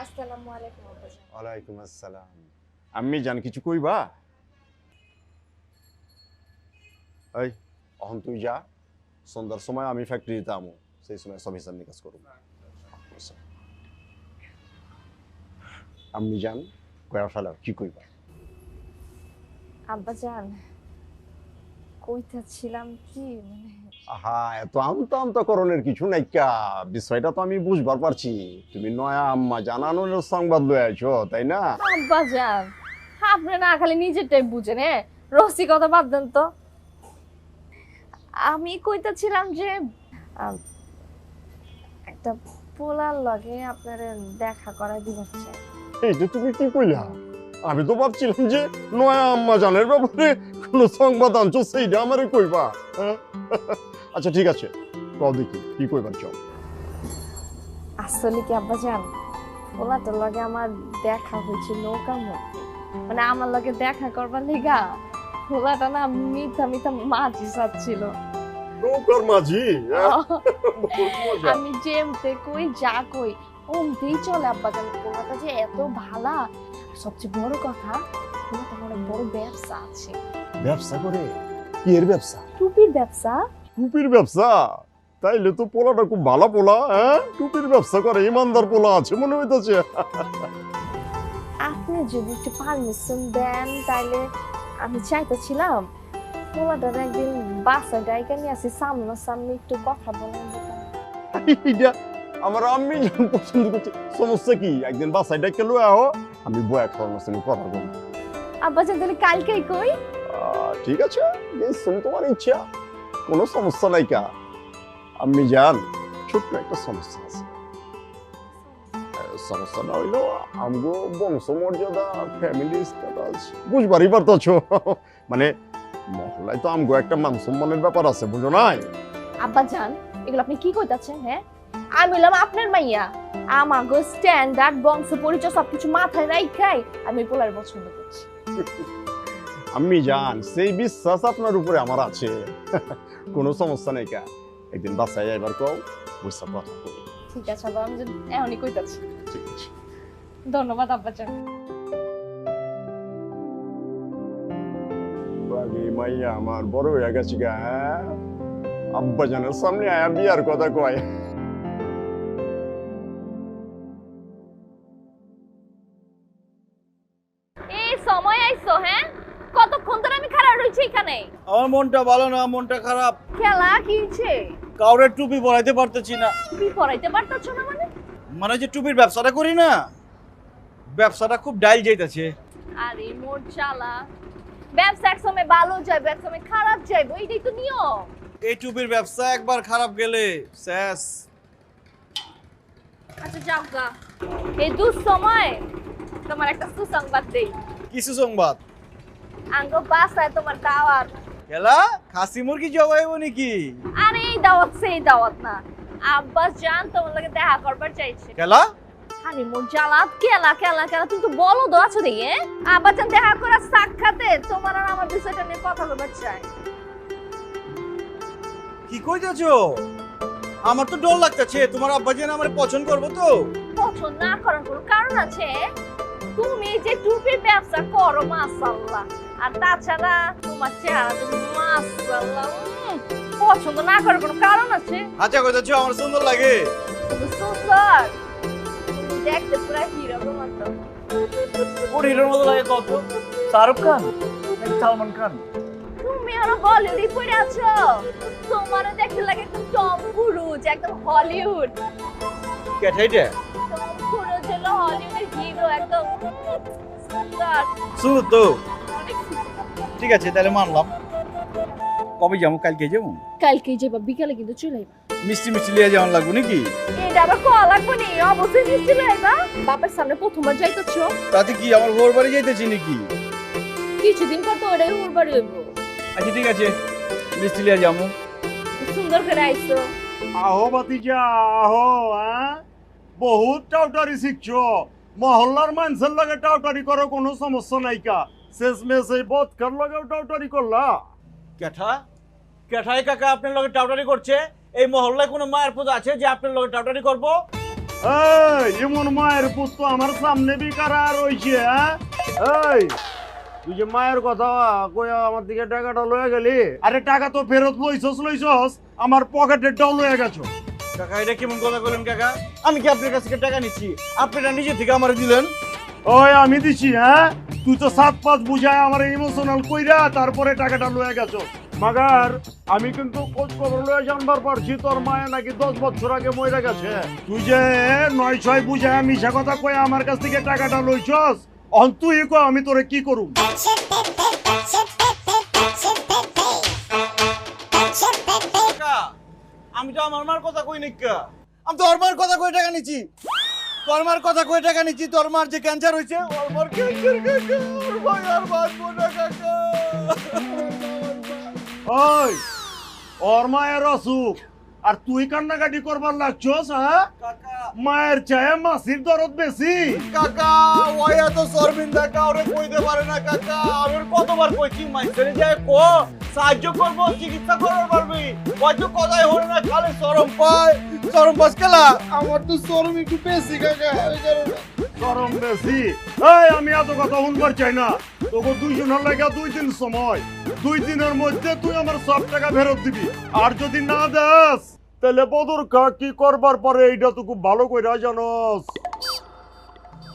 আসসালামু আলাইকুম আব্বাজান। ওয়ালাইকুম আসসালাম। আমি জান কিছু কইবা? এই অহন তুই যা, সন্ধ্যার সময় আমি ফ্যাক্টরিতে আমু, সেই সময় সব হিসাব নিকাশ করব। আমি জান কয়া ফেলার কি কইবা? আব্বাজান কইতাছিলাম কি, মানে আহা এত আমতা আমতা করণের কিছু নাই কা, বিষয়টা তো আমি বুঝবার পারছি। তুমি নয়া আম্মা জানানোর সংবাদ লয়ে আছো তাই না? আব্বাজান আপনি না খালি নিজেরটাই বুঝেন, রসিকতা বাদ দেন তো। আমি কইতাছিলাম যে একটা পোলার লগে আপনারে দেখা করা দিবার চাই। এইটা তুমি কি কইলা? আমি তো ভাবছিলাম যে নয়া আম্মা জানের ব্যাপারে কোনো সংবাদ আনছো, সেইটা আমারে কইবা। হ্যাঁ? আচ্ছা ঠিক আছে, কও দেখি কি কইবার চাও। আসলে কি আব্বাজান, পোলাটার লগে আমার দেখা হয়েছে নৌকার মধ্যে, মানে আমার লগে দেখা করবার লিগা পোলাটা না মিথ্যা মিথ্যা মাঝি চাচ্ছিল। নৌকার মাঝি? আমি যেমতে কই যা কই কমতেই চলে আব্বাজান। পোলাটা যে এত ভালা, সবচেয়ে বড় কথা পোলাটা অনেক বড় ব্যবসা আছে। ব্যবসা করে? কি এর ব্যবসা? টুপির ব্যবসা। টুপির ব্যবসা? তাইলে তো পোলাটা খুব ভালো পোলা। হ্যাঁ, টুপির ব্যবসা করে, ইমানদার পোলা আছে মনে হইতেছে। আপনি যদি একটু পারমিশন দেন তাইলে আমি চাইতেছিলাম পোলাটার একদিন বাসায় ডাইকা নিয়ে আসি, সামনাসামনি একটু কথা বলেন। এটা আমার আম্মি যখন পছন্দ করছে, সমস্যা কি? একদিন বাসায় ডেকে লয়ে আও, আমি বয়া খাওয়ানোর সঙ্গে কথা বলবো। আব্বাজান তাহলে কালকেই কই? ঠিক আছে, শুনে তোমার ইচ্ছা, কোনো সমস্যা নাই। কা আম্মি জান, ছোট্ট একটা সমস্যা আছে। সমস্যাটা হইলো আমগো বংশ মর্যাদা, ফ্যামিলি স্ট্যাটাস বুঝবারই পারতেছো। মানে মহল্লায় তো আমগো একটা মান সম্মানের ব্যাপার আছে, বুঝো নাই? আব্বাজান এগুলো আপনি কি কইতাছেন? হ্যাঁ, আমি হলাম আপনার মাইয়া, আমাগো স্ট্যান্ডার্ড বংশ পরিচয় সবকিছু মাথায় রাখাই আমি পোলার পছন্দ করছি। আম্মি জান, সেই বিশ্বাস আপনার উপরে আমার আছে। কোনো সমস্যা নেই। কা একদিন বাসায় এবার কও, বুঝছা কথা কই। ঠিক আছে আব্বা, আমি এখনই কইতাছি। ঠিক আছে, ধন্যবাদ আব্বাজান। বাকি মাইয়া আমার বড় হয়ে গেছে গা, আব্বা জানের সামনে আয়া বিয়ার কথা কয়। এই সময় আইছো? হ্যাঁ, কতক্ষণ ধরে আমি খাড়া রইছি এখানে? আমার মনটা ভালো না, মনটা খারাপ। খেলা কিছে? কাউরে টুপি পরাইতে পারতেছি না। তুমি পড়াইতে পারতাছ না মানে? মানে যে টুপির ব্যবসাটা করি না, ব্যবসাটা খুব ডাইল যাইতাছে। আরে মোর চালা, ব্যবসা এক সময় ভালো যাবে, এক সময় খারাপ যাবে, এইটাই তো নিয়ম। এই টুপির ব্যবসা একবার খারাপ গেলে শেষ। আচ্ছা যাও গা, এই দুঃসময় তোমার একটা সুসংবাদ দেই। কিছু সংবাদ? আঙ্গ বাসায় তোমার দাওয়াত। খেলা খাসি মুরগি জবাইব নাকি? আরে এই দাওয়াত সেই দাওয়াত না, আব্বা জান তোমার লগে দেখা করবার চাইছে। খেলা? আরে মোর জ্বালা, কেলা কেলা কেলা, তুমি তো বলো দো আছো রে। আব্বা জান দেখা করার সাক্ষাতে তোমার আর আমার বিষয়টা নিয়ে কথা বলবার চাই। কি কইতাছো? আমার তো ডর লাগতেছে, তোমার আব্বা জান আমারে পছন্দ করবো তো? পছন্দ না করার কোনো কারণ আছে? তুমি যে টুপির ব্যবসা করো মাশাআল্লাহ, আর তাছাড়া তোমার চেহারা তো মাশাআল্লাহ, পছন্দ না করার কোনো কারণ আছে? আচ্ছা কইতাছো আমার সুন্দর লাগে? তুমি সুন্দর, তুমি দেখতে পুরো হিরোর মতো। কোন হিরোর মতো লাগে কত? শাহরুখ খান নাকি সালমান খান? তুমি আরো বলিউডে পড়ে আছো, তোমারও দেখতে লাগে একদম টম ক্রুজ, একদম হলিউড। কেঠাইটা টম ক্রুজ হলো হলিউডের হিরো, একদম সুন্দর। সুন্দর তো? অনেক সুন্দর। ঠিক আছে তাহলে মানলাম। কবে যাবো? কালকে যাবো? কালকে যাবা, বিকালে কিন্তু চলে আইবা। মিষ্টি মিষ্টি লিয়ে যাওয়ার লাগবো নাকি? এটা আবার কল লাগবে নি, অবশ্যই মিষ্টি লয়ে আইবা। বাপের সামনে প্রথমবার যাইতেছো, তাতে কি আমার ঘর বাড়ি যাইতেছি নাকি? কিছুদিন পর তো ওটাই ওর বাড়ি হইব। আচ্ছা ঠিক আছে, মিষ্টি লিয়ে যাবো। সুন্দর করে আইছো। আহো বাতিজা আহো। বহুত টাউটারি শিখছো, মহল্লার মানুষের লাগে টাউটারি করো, কোনো সমস্যা নাই। কা শেষমেশ এই বদকার লাগেও টাউটারি করলা? কেঠা কেঠাই কাকা আপনার লগে টাউটারি করছে? এই মহল্লায় কোনো মায়ের পূজা আছে যে আপনার লগে টাউটারি করবো? এমন মায়ের পুত তো আমার সামনে বিকারা রয়েছে। এই তুই যে মায়ের কথা কইয়া আমার দিকে টাকাটা লয়ে গেলি, আরে টাকা তো ফেরত লইছস, আমার পকেটের ডাল লয়ে গেছো। কাকা এটা কেমন কথা বলেন কাকা? আমি কি আপনার কাছ থেকে টাকা নিচ্ছি? আপনারা নিজে থেকে আমার দিলেন। ওই আমি দিছি? হ্যাঁ, তুই তো 7-5 বুঝায় আমার ইমোশনাল কইরা তারপরে টাকাটা লয়ে গেছো। মাগার আমি কিন্তু খোঁজ খবর লয়ে জানবার পারছি তোর মায়ে নাকি 10 বছর আগে মরে গেছে। তুই যে 9-6 বুঝায় মিশা কথা কয়ে আমার কাছ থেকে টাকাটা লইছস, তুই কো আমি তোরে কি করুম? আমি তো আমার মার কথা কই নিকা, আমি তো ওর মার কথা কই টাকা নিচ্ছি। তোর মার কথা কই টাকা নিচ্ছি? তোর মার যে ক্যান্সার হয়েছে, ওর মার ক্যান্সার কাকা, ওর ভাই আর বাঁচবো না কাকা। ওই ওর মায়ের অসুখ, আর তুই কান্নাকাটি করবার লাগছস? হ্যাঁ, মায়ের চায় মাসির দরদ বেশি। কাকা ওই এত শর্মিন্দা কাউরে কইতে পারে না কাকা। আমি ওর কতবার কইছি মাইসেরে যায় কো সাহায্য করবো, চিকিৎসা করবার পারবি। হয়তো কথাই হলো না, খালি শরম পায়। শরম পাস কেলা? আমার তো শরম একটু বেশি কাকা, এই কারণে। গরম বেশি? এই আমি এত কথা শুনবার চাই না। তোকে 2 জনের লাগা 2 দিন সময়, 2 দিনের মধ্যে তুই আমার সব টাকা ফেরত দিবি। আর যদি না দেস তাহলে বদর কা কি করবার পরে এইটা তো খুব ভালো কইরা জানোস।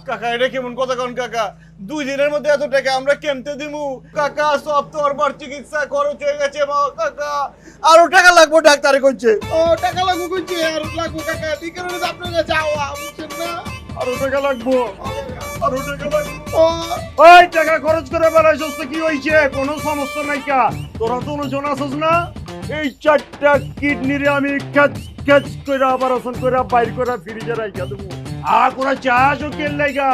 কাকা এটা কেমন কথা কোন কাকা? 2 দিনের মধ্যে এত টাকা আমরা কেমতে দিমু? কাকা সব তো আমার চিকিৎসা খরচ হয়ে গেছে কাকা। আরো টাকা লাগবে ডাক্তারে কইছে। ও টাকা লাগবে কইছে, আর লাগবে কাকা। এই কারণে তো আপনার কাছে যাওয়া, বুঝছেন না? আরো টাকা লাগবো, আরো টাকা লাগবো। ও ওই টাকা খরচ করে বেড়াইছস তো কি হইছে? কোনো সমস্যা নাই কা? তোরা তো জন আসস না? এই 4টা কিডনিরে আমি ক্যাচ ক্যাচ করে অপারেশন করে বাইর করে ফ্রিজে রাইখা দেবো। আর কোন চাষ ও কেল লাগা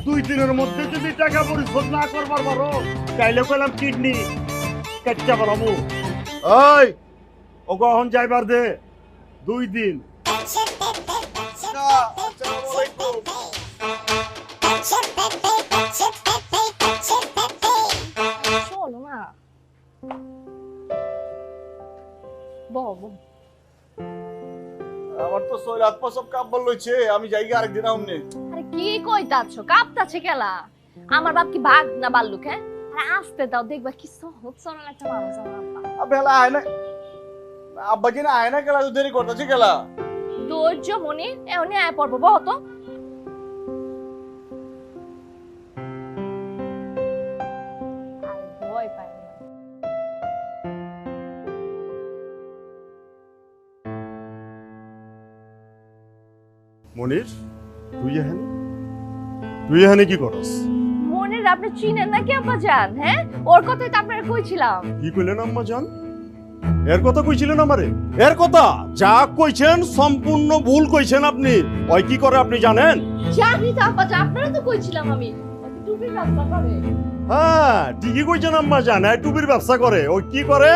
2 দিনের মধ্যে যদি টাকা পরিশোধ না করবার পারো তাইলে কইলাম কিডনি কাটতে পারবো। ওই ও কখন যাইবার দে? 2 দিন। চলো না, বাবা আমার তো শরীর হাত পা সব কাঁপবার লইছে। আমি যাই গিয়ে আরেকদিন আমনে। আরে কি কইতাছ? কাঁপতাছে কেলা? আমার বাপ কি বাঘ না বাল্লুক? হ্যাঁ, আরে আসতে দাও, দেখবা কি সহজ সরল একটা মানুষ আমার আব্বা। বেলা আয় না আব্বা জি না আয় না কেলা, দেরি করতেছি কেলা। ধৈর্য মনি, এমনি আয় পড়বো, বহতো। ভয় পাই না। মনির, তুই এখানে কি করস? মনির আপনি চিনেন নাকি আব্বা জান? হ্যাঁ, ওর কথাই তো আপনারা কইছিলাম। কি কইলেন আম্মা জান? এর কথা কইছিলেন আমারে? এর কথা যা কইছেন সম্পূর্ণ ভুল কইছেন আপনি। ওই কি করে আপনি জানেন? জানি তো আব্বা জান, আপনারা তো কইছিলাম আমি টুপির ব্যবসা করে। হ্যাঁ ঠিকই কইছেন আম্মা জান, টুপির ব্যবসা করে। ওই কি করে?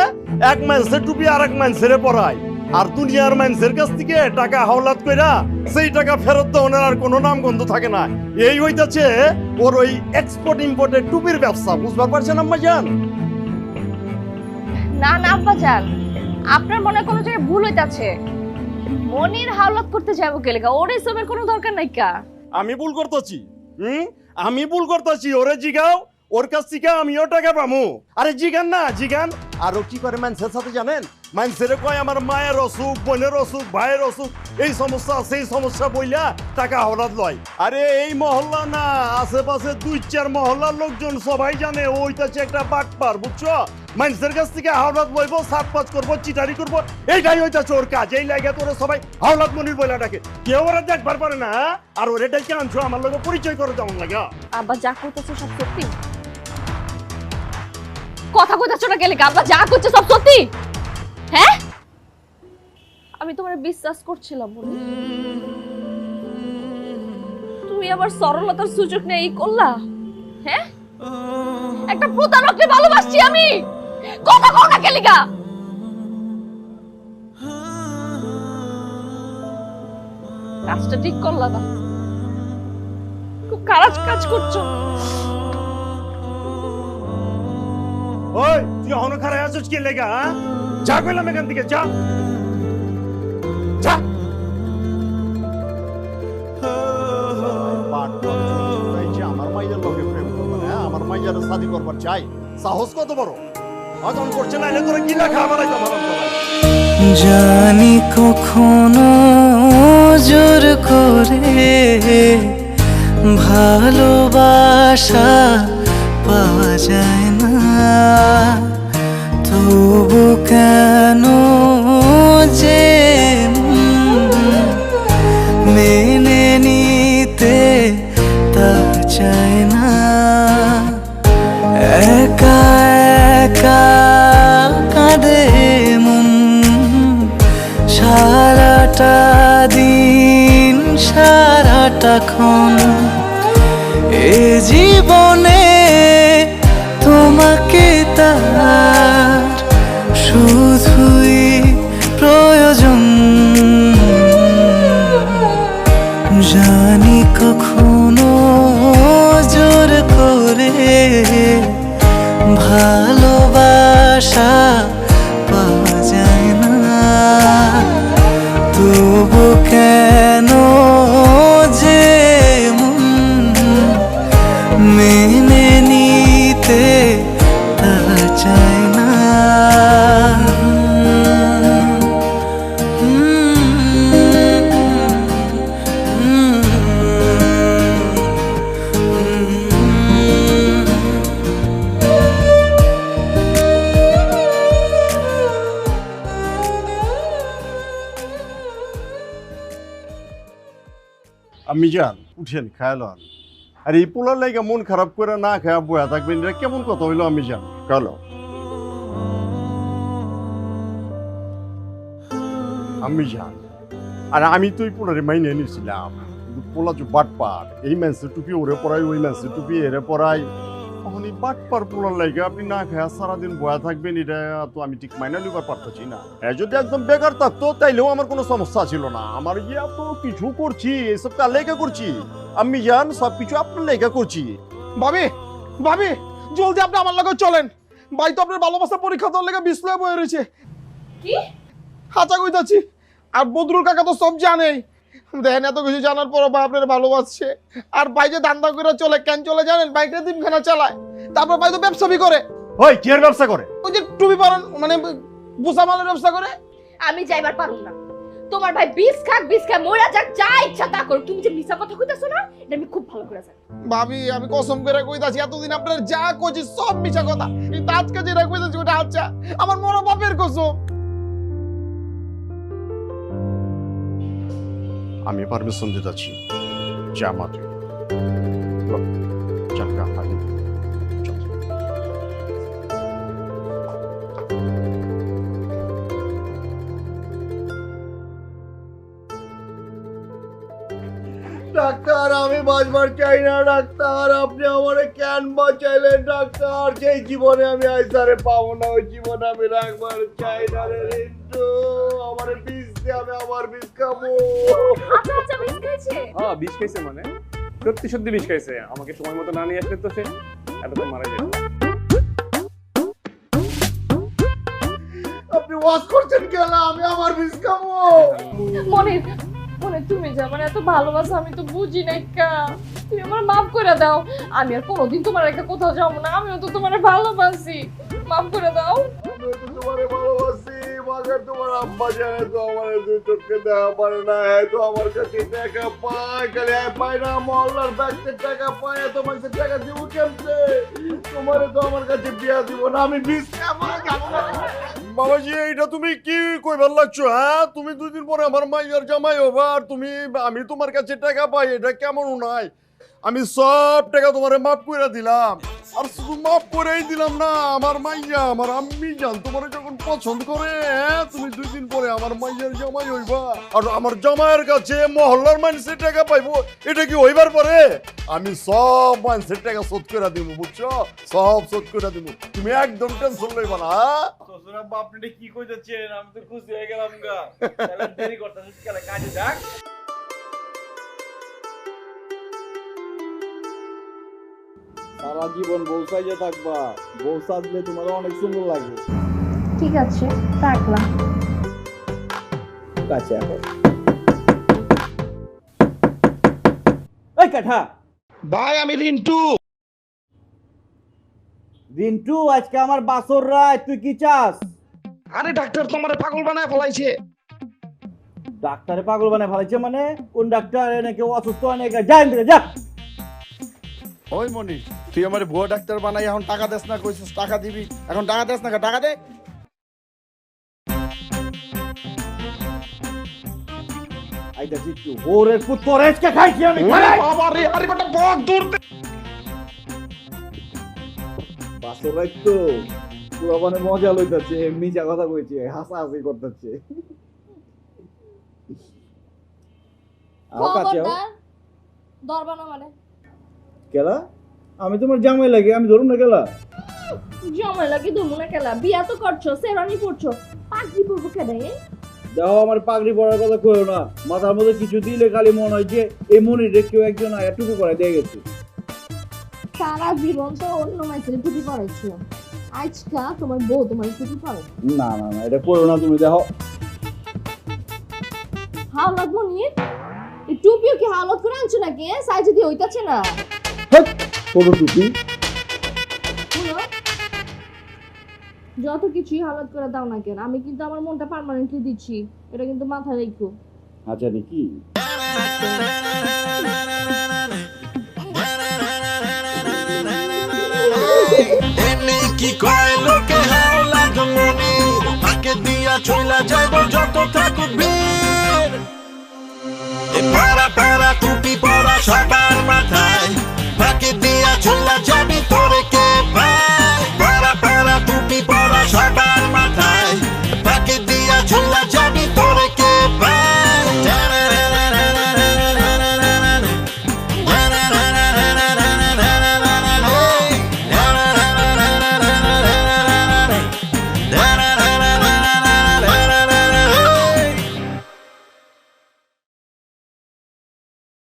এক মানুষের টুপি আর এক মানুষের পরায়, আর দুনিয়ার মানুষের কাছ থেকে টাকা হাওলাত কইরা সেই টাকা ফেরত দেওয়ার আর কোনো নাম গন্ধ থাকে না। এই হইতাছে ওর ওই এক্সপোর্ট ইম্পোর্টের টুপির ব্যবসা। বুঝবার পারছেন আম্মা জান? না না আব্বা জান, আপনার মনে কোনো জায়গায় ভুল হইতাছে। মনির হাওলাত করতে যাবো কে লেগা? ওর এসবের কোনো দরকার নাই কা। আমি ভুল করতেছি? আমি ভুল করতেছি? ওরে জিগাও, ওর কাছ থেকে আমিও টাকা পামু। আরে জিগান না, জিগান। আর ও কি করে মানুষের সাথে জানেন? মানুষের কয় আমার মায়ের অসুখ, বোনের অসুখ, ভাইয়ের অসুখ, এই সমস্যা সেই সমস্যা বইলা টাকা হঠাৎ লয়। আরে এই মহল্লা না, আশেপাশে 2-4 মহল্লার লোকজন সবাই জানে ওইটাছে একটা বাটপার, বুঝছো? মানুষের কাছ থেকে হাওলাত লইব, সাতপাঁচ করবো, চিটারি করবো, এইটাই হইতাছে ওর কাজ। এই লাগে তোরা সবাই হাওলাত মনির বইলা ডাকে। কেউ ওরা দেখবার পারে না। আর ওর এটাই কে আনছো আমার লোক পরিচয় করে যেমন লাগে। আব্বা যা করতেছে সব সত্যি? কথা কইতাছ না গেলে আব্বা যা করছে সব সত্যি? হ্যাঁ, আমি তোমার বিশ্বাস করছিলাম মনি, তুমি আবার সরলতার সুযোগ নেই করলা। হ্যাঁ, একটা প্রতারককে ভালোবাসছি আমি। কথা কও না কেলিগা? কাজটা ঠিক করলা না, খুব খারাপ কাজ করছো। ওই তুই এখনো খারাপ আছিস কি লেগা? যা কইলাম এখান থেকে, যা যা। আমার মাইয়ার লগে প্রেম করবো না? আমার মাইয়ার শাদি করবার চাই? সাহস কত বড়! অজন করছে না, এলে তোরা কি লেখা আমার জানি কখনো জোর করে ভালোবাসা পাওয়া যায় না, তবু কেন যে মেনে নিতে তা চায় না। একা একা কাঁদে মন সারাটা দিন সারাটা ক্ষণ। এ জীবনে তোমাকে তার শুধুই প্রয়োজন। আমি যান উঠেন খায়ালান আর এই পোলার লাইগা মন খারাপ করে না খায়া বয়া থাকবেন এটা কেমন কথা হইলো আমি যান কালো আমি যান আর আমি তো এই পোলারে মাইনে নিয়েছিলাম কিন্তু পোলা যে বাটপার এই ম্যান্সের টুপি ওরে পরাই ওই ম্যান্সের টুপি এরে পরাই তখন এই বাটপার পোলার লাইগা আপনি না খায়া সারাদিন বয়া থাকবেন এটা তো আমি ঠিক মাইনা নিবার পারতেছি না যদি একদম বেকার থাকতো তাইলেও আমার কোনো সমস্যা ছিল না আমার ইয়া তো কিছু করছি এসব কার লেখা করছি আমি জান সবকিছু আপনার লেখা করছি ভাবি ভাবি জলদি আপনি আমার লগে চলেন ভাই তো আপনার ভালোবাসা পরীক্ষা দেওয়ার লেগে বিস্ময় বয়ে রয়েছে কি হাঁচা কইতাছি আর বদরুল কাকা তো সব জানেই দেখেন এত কিছু জানার পরও ভাই আপনার ভালোবাসছে আর ভাই যে দান্দা করে চলে কেন চলে জানেন বাইকটা দিনখানা চালায় তারপর ভাই তো ব্যবসা করে ওই কি এর ব্যবসা করে ওই যে টুপি পালন মানে বুসা মালের ব্যবসা করে আমি যাইবার পারুম না তোমার ভাই বিষ খাক মরা যাক যা ইচ্ছা তা করুক তুমি যে মিছা কথা কইতাছো না এটা আমি খুব ভালো করে জানি ভাবি আমি কসম করে কইতাছি এতদিন আপনার যা কইছি সব মিছা কথা কিন্তু আজকে যেটা কইতাছি ওটা আচ্ছা আমার মরা বাপের কসম আমি পারমিশন দিতেছি যা মাত্র চাকা আগে ডাক্তার আমি বাঁচবার চাই না ডাক্তার আপনি আমারে কেন বাঁচাইলেন ডাক্তার যেই জীবনে আমি আইসারে পাবো না ওই জীবনে আমি রাখবার চাই না রে রিন্টু আমারে বিষ দিয়ে আমি আবার বিষ খাবো আচ্ছা বিষ খাইছে হ্যাঁ বিষ খাইছে মানে সত্যি সত্যি বিষ খাইছে আমাকে সময় মতো না নিয়ে আসলে তো সে এতক্ষণ মারা যেত আপনি ওয়াশ করছেন কেন আমি আমার বিষ খাবো মনির তুমি যে আমার এত ভালোবাসা আমি তো বুঝি নাই কা তুমি আমার মাফ করে দাও আমি আর কোনোদিন তোমার একা কোথাও যাবো না আমিও তো তোমার ভালোবাসি মাফ করে দাও আমি তো তোমারে ভালোবাসি মাগার তোমার আব্বা জানে তো আমার দুই চোখে দেখা পারে না তো আমার কাছে টাকা পায় খালি পায় না মহল্লার ব্যাগতে টাকা পায় তো মানুষের টাকা দিব কেমতে তোমারে তো আমার কাছে বিয়া দিব না আমি বিষ খাবো বাবাজি এইটা তুমি কি কইবার লাগছো হ্যাঁ তুমি 2 দিন পরে আমার মাইয়ার জামাই হবা আর তুমি আমি তোমার কাছে টাকা পাই এটা কেমন নাই আমি সব টাকা তোমারে মাফ করে দিলাম আর শুধু মাফ করেই দিলাম না আমার মাইয়া আমার আম্মি জান তোমারে যখন পছন্দ করে হ্যাঁ তুমি 2 দিন পরে আমার মাইয়ার জামাই হইবা আর আমার জামাইয়ের কাছে মহল্লার মানুষের টাকা পাইবো এটা কি হইবার পরে আমি সব মানুষের টাকা শোধ করে দিব বুঝছো সব শোধ করে দিব তুমি একদম টেনশন লইবা না শ্বশুর আব্বা আপনি এটা কি কই যাচ্ছেন আমি তো খুশি হয়ে গেলাম গা তাহলে দেরি করতেছিস কেন কাজে যাক সারা জীবন বউ সাইজে থাকবা বউ সাজলে তোমার অনেক সুন্দর লাগে ঠিক আছে রাখলাম কাছে এখন এই কাঠা ভাই আমি রিন্টু রিন্টু আজকে আমার বাসর রাত তুই কি চাস আরে ডাক্তার তোমারে পাগল বানায় ফলাইছে ডাক্তারে পাগল বানায় ফেলাইছে মানে কোন ডাক্তার এনে কেউ অসুস্থ হয় নাকি যা এদিকে যা ওই মনি তুই আমার ভুয়া ডাক্তার বানাই এখন টাকা দেস না কইছিস টাকা দিবি এখন টাকা দেস না টাকা দে আইতা জিতু ওরে পুত্র রেচকে খাইছি আমি বাবা রে আরে কত বক দূর বাসর রাত তো পুরো মানে মজা লইতাছে এমনি যা কথা কইছে হাসাহাসি করতেছে দরবানা মানে কেলা আমি তোমার জামাই লাগে আমি ধরুম না কেলা জামাই লাগে ধরবো না কেলা বিয়া তো করছো সেরানি পড়ছো পাগড়ি পরবো কেডে দেখো আমার পাগড়ি পরার কথা কইও না মাথার মধ্যে কিছু দিলে খালি মনে হয় যে এই মনির কেউ একজন আয়া টুপি পরাই দিয়ে গেছে সারা জীবন তো অন্য মাইসের টুপি পরাইছো আজকা তোমার বউ তোমার টুপি পরে না না না এটা করো না তুমি দেখো হাওলাত মনি এই টুপিও কি হাওলাত করে আনছো নাকি সাইজ দিয়ে হইতাছে না ছোট টুপি যত কিছুই হালাত করে দাও না কেন আমি কিন্তু আমার মনটা পার্মানেন্টলি দিচ্ছি এটা কিন্তু মাথায় রেখো আচ্ছা নাকি এনে কি কয় লোকে হাওলা জমনি আগে দিয়া চইলা যাইব যত থাকুক